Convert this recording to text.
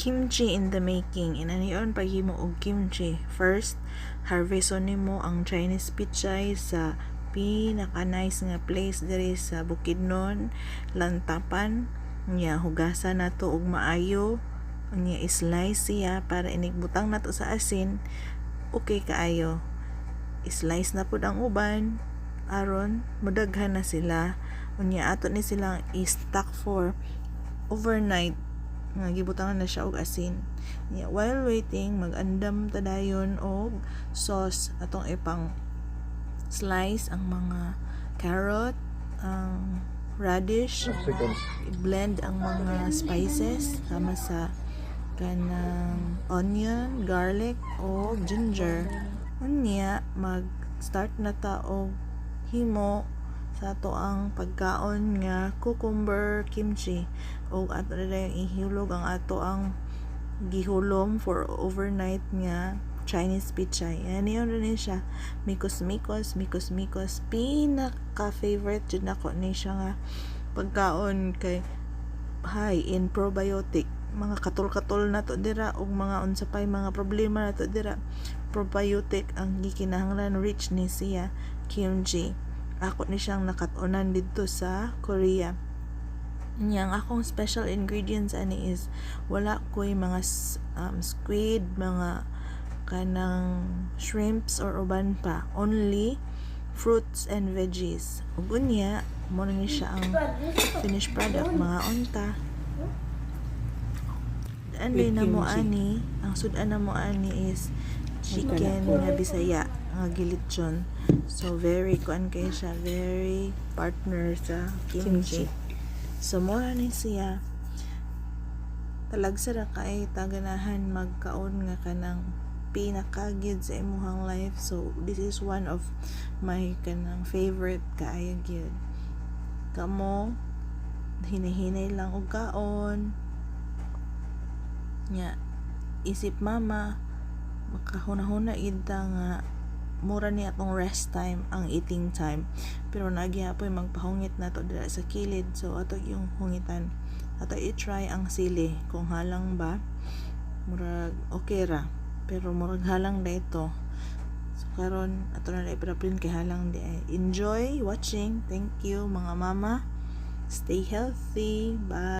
kimchi in the making. Inaniyon paghimo og kimchi. First, harveston nimo ang Chinese pichay sa pinaka-nice nga place diri sa Bukidnon, Lantapan. Nya hugasan nato og maayo. Nya slice siya para inigbutang nato sa asin. Okay kaayo. Slice na pud ang uban aron mudaghan na sila. Unya ato ni silang i-stock for overnight nga gibutangan na siya og asin. While waiting, mag-andam ta dayon og sauce atong ipang slice ang mga carrot, ang radish, i-blend ang mga spices sama sa kanang onion, garlic o ginger. Unya mag-start na ta og himo sa ato ang pagkaon nga cucumber kimchi o ato na yung ihulog ang ato ang gihulom for overnight nga Chinese pichay. Yan yun rin siya, mikos-mikos pinaka favorite dyan ako ni siya nga pagkaon kay high in probiotic, mga katol-katol na to dira og mga unsapay mga problema na to dira, probiotic ang gikinahanglan, rich ni siya kimchi. Ako ni siyang nakatunan dito sa Korea. Yang akong special ingredients ani is wala ko'y mga squid, mga kanang shrimps or uban pa. Only fruits and veggies. Ug unya mo ni siya ang finished product, mga unta. Anday na mo ani, ang sudan na mo ani is chicken nga Bisaya nga gilitsyon. So very kuan kay siya, very partner sa kimchi. So mura ni siya. Talagsa ra kay taganahan magkaon nga kanang pinakagid sa imuhang life. So this is one of my kanang favorite kaayo gyud. Kamo hinahinay lang og kaon. Nya isip mama makahuna-huna ida nga mura ni atong rest time ang eating time, pero nagyapoy magpahungit nato dira sa kilid. So ato yung hungitan, ato i-try ang sili kung halang ba, murag okay ra, pero murag halang da ito. So karon ato na i-prepare kay halang di ay. Enjoy watching. Thank you mga mama, stay healthy, bye.